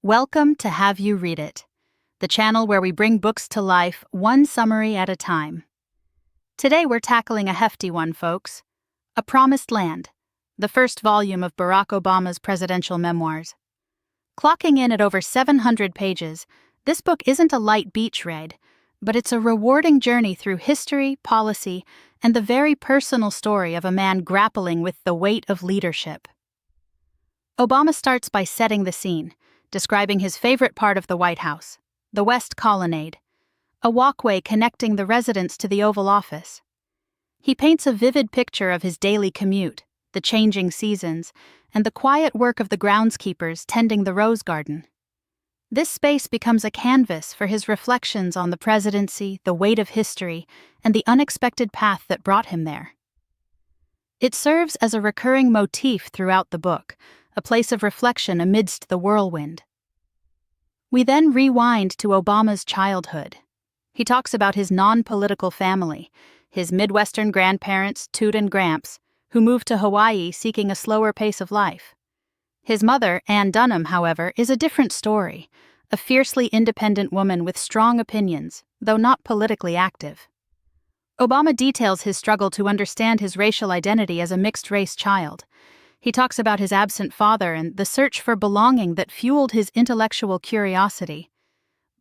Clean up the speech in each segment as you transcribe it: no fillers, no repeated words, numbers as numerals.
Welcome to Have You Read It, the channel where we bring books to life one summary at a time. Today we're tackling a hefty one, folks. A Promised Land, the first volume of Barack Obama's presidential memoirs. Clocking in at over 700 pages, this book isn't a light beach read, but it's a rewarding journey through history, policy, and the very personal story of a man grappling with the weight of leadership. Obama starts by setting the scene, describing his favorite part of the White House, the West Colonnade, a walkway connecting the residence to the Oval Office. He paints a vivid picture of his daily commute, the changing seasons, and the quiet work of the groundskeepers tending the Rose Garden. This space becomes a canvas for his reflections on the presidency, the weight of history, and the unexpected path that brought him there. It serves as a recurring motif throughout the book, a place of reflection amidst the whirlwind. We then rewind to Obama's childhood. He talks about his non-political family, his Midwestern grandparents, Toot and Gramps, who moved to Hawaii seeking a slower pace of life. His mother, Ann Dunham, however, is a different story, a fiercely independent woman with strong opinions, though not politically active. Obama details his struggle to understand his racial identity as a mixed-race child. He talks about his absent father and the search for belonging that fueled his intellectual curiosity.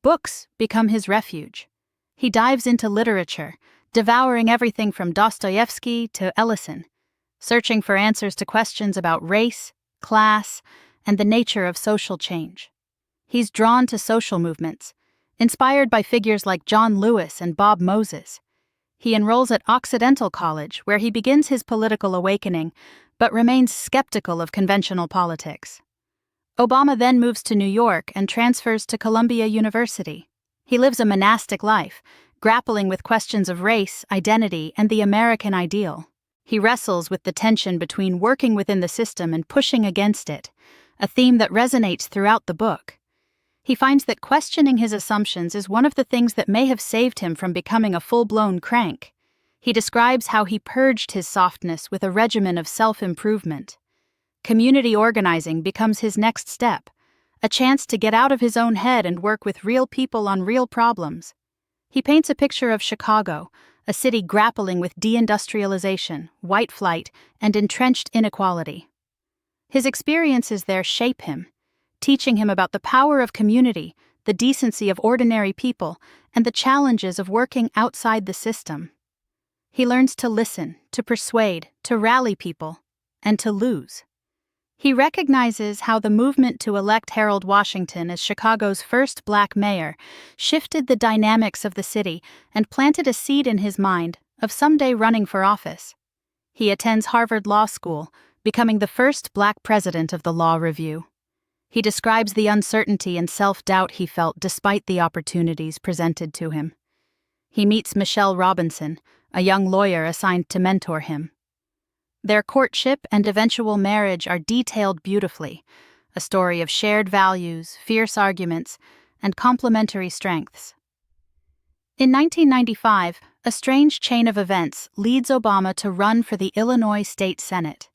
Books become his refuge. He dives into literature, devouring everything from Dostoevsky to Ellison, searching for answers to questions about race, class, and the nature of social change. He's drawn to social movements, inspired by figures like John Lewis and Bob Moses. He enrolls at Occidental College, where he begins his political awakening, but remains skeptical of conventional politics. Obama then moves to New York and transfers to Columbia University. He lives a monastic life, grappling with questions of race, identity, and the American ideal. He wrestles with the tension between working within the system and pushing against it, a theme that resonates throughout the book. He finds that questioning his assumptions is one of the things that may have saved him from becoming a full-blown crank. He describes how he purged his softness with a regimen of self-improvement. Community organizing becomes his next step, a chance to get out of his own head and work with real people on real problems. He paints a picture of Chicago, a city grappling with deindustrialization, white flight, and entrenched inequality. His experiences there shape him, teaching him about the power of community, the decency of ordinary people, and the challenges of working outside the system. He learns to listen, to persuade, to rally people, and to lose. He recognizes how the movement to elect Harold Washington as Chicago's first black mayor shifted the dynamics of the city and planted a seed in his mind of someday running for office. He attends Harvard Law School, becoming the first black president of the Law Review. He describes the uncertainty and self-doubt he felt despite the opportunities presented to him. He meets Michelle Robinson, a young lawyer assigned to mentor him. Their courtship and eventual marriage are detailed beautifully, a story of shared values, fierce arguments, and complementary strengths. In 1995, a strange chain of events leads Obama to run for the Illinois State Senate.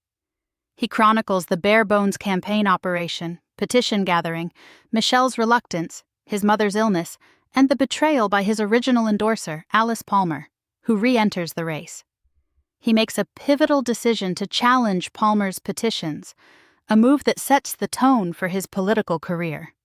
He chronicles the bare-bones campaign operation, petition gathering, Michelle's reluctance, his mother's illness, and the betrayal by his original endorser, Alice Palmer, who re-enters the race. He makes a pivotal decision to challenge Palmer's petitions, a move that sets the tone for his political career.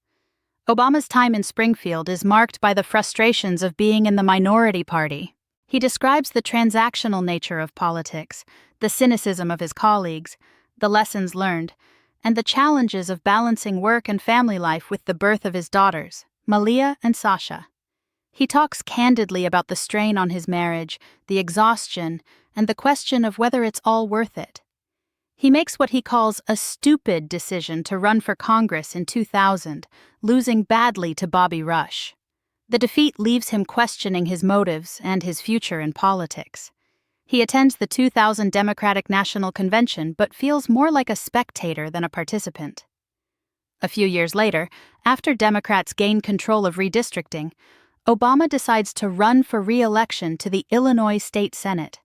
Obama's time in Springfield is marked by the frustrations of being in the minority party. He describes the transactional nature of politics, the cynicism of his colleagues, the lessons learned, and the challenges of balancing work and family life with the birth of his daughters, Malia and Sasha. He talks candidly about the strain on his marriage, the exhaustion, and the question of whether it's all worth it. He makes what he calls a stupid decision to run for Congress in 2000, losing badly to Bobby Rush. The defeat leaves him questioning his motives and his future in politics. He attends the 2000 Democratic National Convention but feels more like a spectator than a participant. A few years later, after Democrats gain control of redistricting, Obama decides to run for re-election to the Illinois State Senate.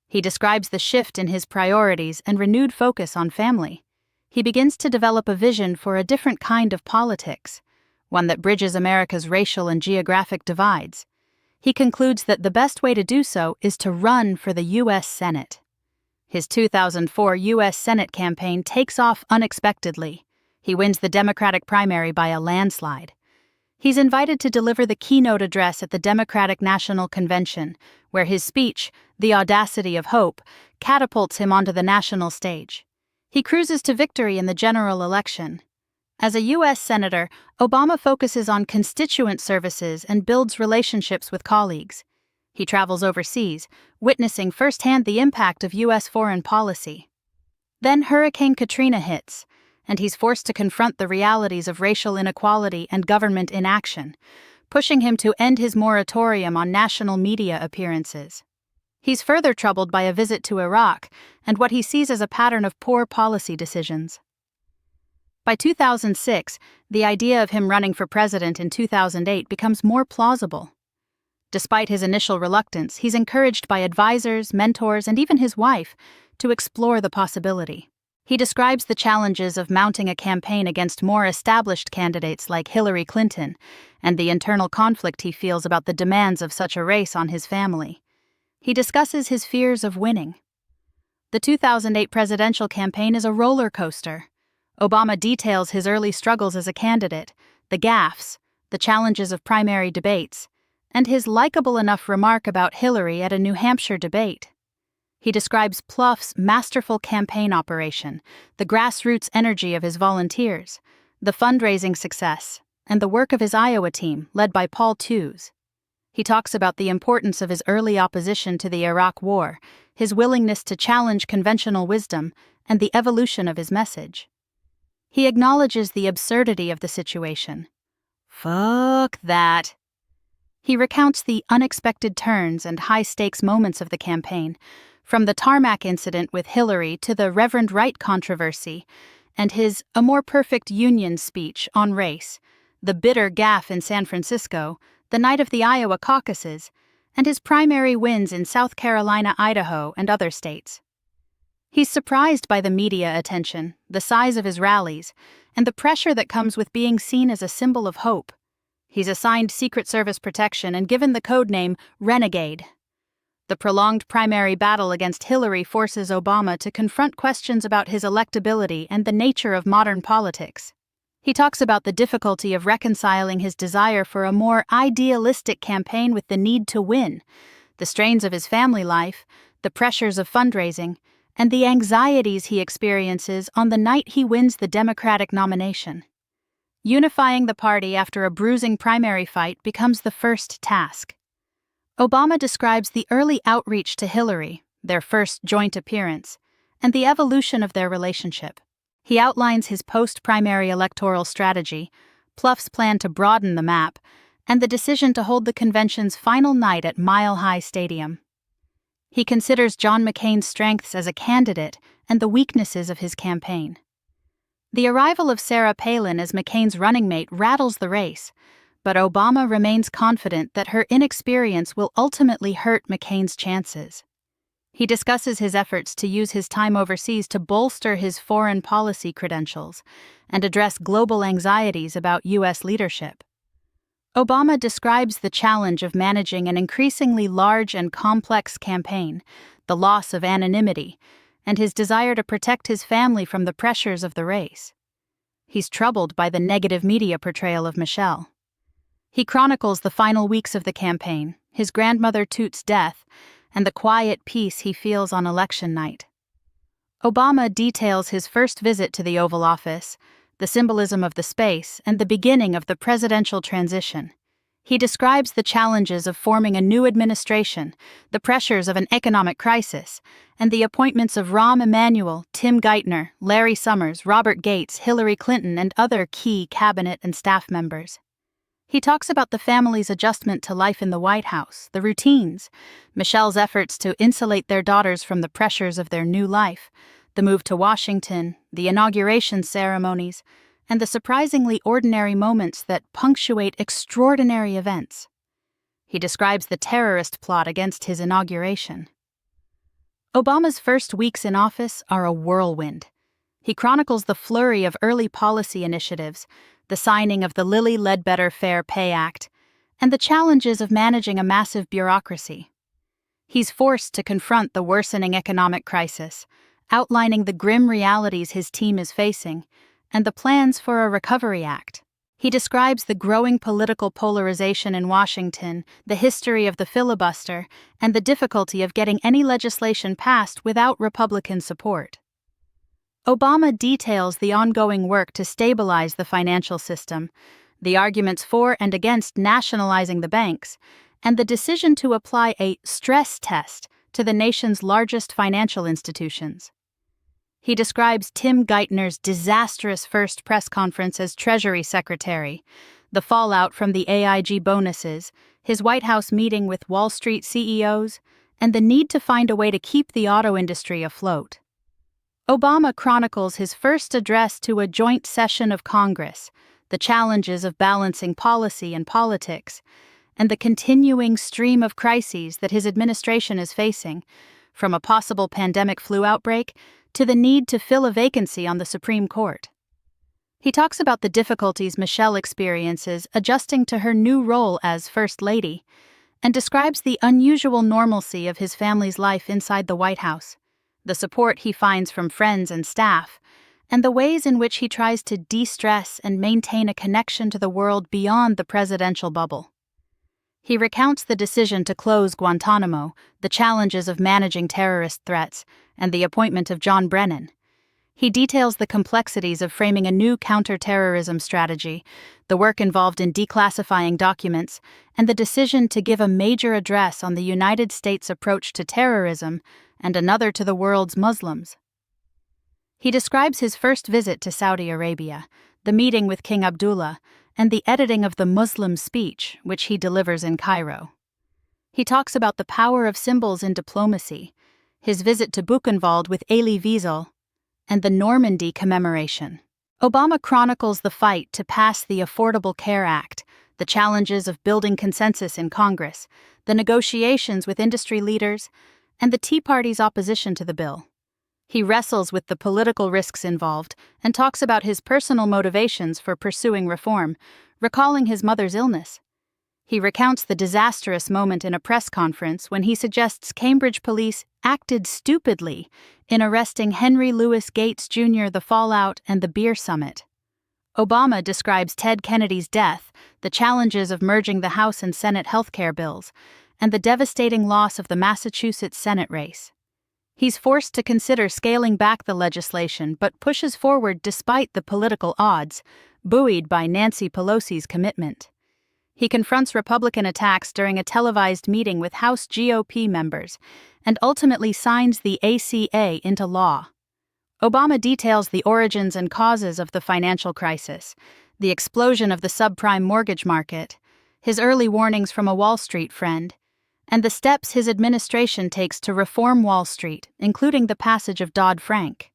He describes the shift in his priorities and renewed focus on family. He begins to develop a vision for a different kind of politics, one that bridges America's racial and geographic divides. He concludes that the best way to do so is to run for the U.S. Senate. His 2004 U.S. Senate campaign takes off unexpectedly. He wins the Democratic primary by a landslide. He's invited to deliver the keynote address at the Democratic National Convention, where his speech, The Audacity of Hope, catapults him onto the national stage. He cruises to victory in the general election. As a U.S. Senator, Obama focuses on constituent services and builds relationships with colleagues. He travels overseas, witnessing firsthand the impact of U.S. foreign policy. Then Hurricane Katrina hits, and he's forced to confront the realities of racial inequality and government inaction, pushing him to end his moratorium on national media appearances. He's further troubled by a visit to Iraq and what he sees as a pattern of poor policy decisions. By 2006, the idea of him running for president in 2008 becomes more plausible. Despite his initial reluctance, he's encouraged by advisors, mentors, and even his wife to explore the possibility. He describes the challenges of mounting a campaign against more established candidates like Hillary Clinton and the internal conflict he feels about the demands of such a race on his family. He discusses his fears of winning. The 2008 presidential campaign is a roller coaster. Obama details his early struggles as a candidate, the gaffes, the challenges of primary debates, and his likable enough remark about Hillary at a New Hampshire debate. He describes Pluff's masterful campaign operation, the grassroots energy of his volunteers, the fundraising success, and the work of his Iowa team, led by Paul Tews. He talks about the importance of his early opposition to the Iraq War, his willingness to challenge conventional wisdom, and the evolution of his message. He acknowledges the absurdity of the situation. Fuck that. He recounts the unexpected turns and high-stakes moments of the campaign, from the tarmac incident with Hillary to the Reverend Wright controversy, and his A More Perfect Union speech on race, the bitter gaffe in San Francisco, the night of the Iowa caucuses, and his primary wins in South Carolina, Idaho, and other states. He's surprised by the media attention, the size of his rallies, and the pressure that comes with being seen as a symbol of hope. He's assigned Secret Service protection and given the code name Renegade. The prolonged primary battle against Hillary forces Obama to confront questions about his electability and the nature of modern politics. He talks about the difficulty of reconciling his desire for a more idealistic campaign with the need to win, the strains of his family life, the pressures of fundraising, and the anxieties he experiences on the night he wins the Democratic nomination. Unifying the party after a bruising primary fight becomes the first task. Obama describes the early outreach to Hillary, their first joint appearance, and the evolution of their relationship. He outlines his post-primary electoral strategy, Pluff's plan to broaden the map, and the decision to hold the convention's final night at Mile High Stadium. He considers John McCain's strengths as a candidate and the weaknesses of his campaign. The arrival of Sarah Palin as McCain's running mate rattles the race, but Obama remains confident that her inexperience will ultimately hurt McCain's chances. He discusses his efforts to use his time overseas to bolster his foreign policy credentials and address global anxieties about U.S. leadership. Obama describes the challenge of managing an increasingly large and complex campaign, the loss of anonymity, and his desire to protect his family from the pressures of the race. He's troubled by the negative media portrayal of Michelle. He chronicles the final weeks of the campaign, his grandmother Toot's death, and the quiet peace he feels on election night. Obama details his first visit to the Oval Office, the symbolism of the space, and the beginning of the presidential transition. He describes the challenges of forming a new administration, the pressures of an economic crisis, and the appointments of Rahm Emanuel, Tim Geithner, Larry Summers, Robert Gates, Hillary Clinton, and other key cabinet and staff members. He talks about the family's adjustment to life in the White House, the routines, Michelle's efforts to insulate their daughters from the pressures of their new life, the move to Washington, the inauguration ceremonies, and the surprisingly ordinary moments that punctuate extraordinary events. He describes the terrorist plot against his inauguration. Obama's first weeks in office are a whirlwind. He chronicles the flurry of early policy initiatives, the signing of the Lilly-Ledbetter Fair Pay Act, and the challenges of managing a massive bureaucracy. He's forced to confront the worsening economic crisis, outlining the grim realities his team is facing, and the plans for a recovery act. He describes the growing political polarization in Washington, the history of the filibuster, and the difficulty of getting any legislation passed without Republican support. Obama details the ongoing work to stabilize the financial system, the arguments for and against nationalizing the banks, and the decision to apply a stress test to the nation's largest financial institutions. He describes Tim Geithner's disastrous first press conference as Treasury Secretary, the fallout from the AIG bonuses, his White House meeting with Wall Street CEOs, and the need to find a way to keep the auto industry afloat. Obama chronicles his first address to a joint session of Congress, the challenges of balancing policy and politics, and the continuing stream of crises that his administration is facing, from a possible pandemic flu outbreak to the need to fill a vacancy on the Supreme Court. He talks about the difficulties Michelle experiences adjusting to her new role as First Lady, and describes the unusual normalcy of his family's life inside the White House, the support he finds from friends and staff, and the ways in which he tries to de-stress and maintain a connection to the world beyond the presidential bubble. He recounts the decision to close Guantanamo, the challenges of managing terrorist threats, and the appointment of John Brennan. He details the complexities of framing a new counterterrorism strategy, the work involved in declassifying documents, and the decision to give a major address on the United States' approach to terrorism and another to the world's Muslims. He describes his first visit to Saudi Arabia, the meeting with King Abdullah, and the editing of the Muslim speech, which he delivers in Cairo. He talks about the power of symbols in diplomacy, his visit to Buchenwald with Elie Wiesel, and the Normandy commemoration. Obama chronicles the fight to pass the Affordable Care Act, the challenges of building consensus in Congress, the negotiations with industry leaders, and the Tea Party's opposition to the bill. He wrestles with the political risks involved and talks about his personal motivations for pursuing reform, recalling his mother's illness. He recounts the disastrous moment in a press conference when he suggests Cambridge police acted stupidly in arresting Henry Louis Gates Jr., the fallout, and the beer summit. Obama describes Ted Kennedy's death, the challenges of merging the House and Senate healthcare bills, and the devastating loss of the Massachusetts Senate race. He's forced to consider scaling back the legislation but pushes forward despite the political odds, buoyed by Nancy Pelosi's commitment. He confronts Republican attacks during a televised meeting with House GOP members and ultimately signs the ACA into law. Obama details the origins and causes of the financial crisis, the explosion of the subprime mortgage market, his early warnings from a Wall Street friend, and the steps his administration takes to reform Wall Street, including the passage of Dodd-Frank.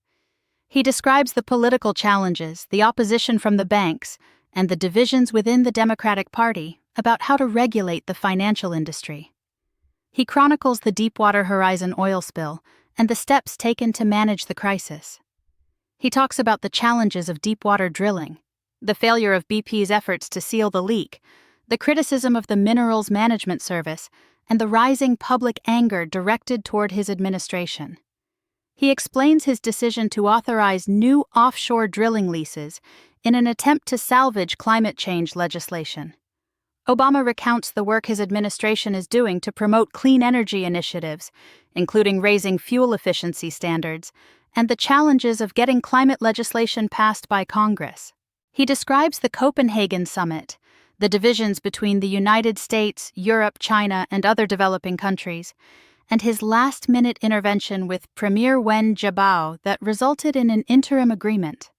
He describes the political challenges, the opposition from the banks, and the divisions within the Democratic Party about how to regulate the financial industry. He chronicles the Deepwater Horizon oil spill and the steps taken to manage the crisis. He talks about the challenges of deepwater drilling, the failure of BP's efforts to seal the leak, the criticism of the Minerals Management Service, and the rising public anger directed toward his administration. He explains his decision to authorize new offshore drilling leases in an attempt to salvage climate change legislation. Obama recounts the work his administration is doing to promote clean energy initiatives, including raising fuel efficiency standards, and the challenges of getting climate legislation passed by Congress. He describes the Copenhagen Summit, the divisions between the United States, Europe, China, and other developing countries, and his last-minute intervention with Premier Wen Jiabao that resulted in an interim agreement.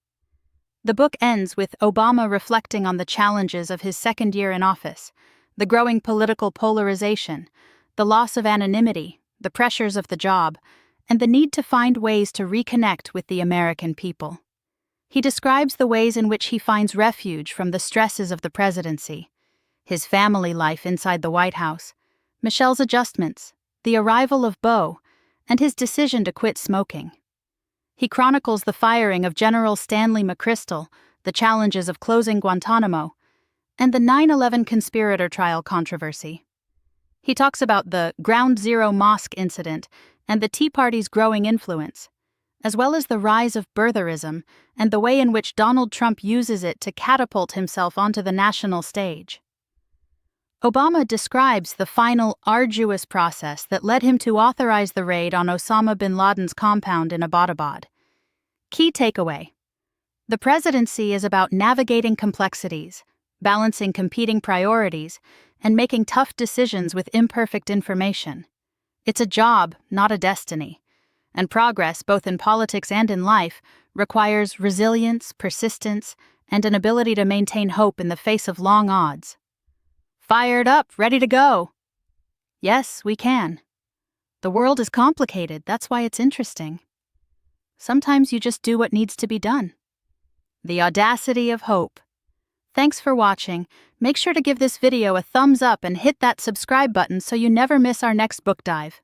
The book ends with Obama reflecting on the challenges of his second year in office, the growing political polarization, the loss of anonymity, the pressures of the job, and the need to find ways to reconnect with the American people. He describes the ways in which he finds refuge from the stresses of the presidency, his family life inside the White House, Michelle's adjustments, the arrival of Beau, and his decision to quit smoking. He chronicles the firing of General Stanley McChrystal, the challenges of closing Guantanamo, and the 9/11 conspirator trial controversy. He talks about the Ground Zero mosque incident and the Tea Party's growing influence, as well as the rise of birtherism and the way in which Donald Trump uses it to catapult himself onto the national stage. Obama describes the final arduous process that led him to authorize the raid on Osama bin Laden's compound in Abbottabad. Key takeaway: the presidency is about navigating complexities, balancing competing priorities, and making tough decisions with imperfect information. It's a job, not a destiny. And progress, both in politics and in life, requires resilience, persistence, and an ability to maintain hope in the face of long odds. Fired up, ready to go. Yes, we can. The world is complicated, that's why it's interesting. Sometimes you just do what needs to be done. The audacity of hope. Thanks for watching. Make sure to give this video a thumbs up and hit that subscribe button so you never miss our next book dive.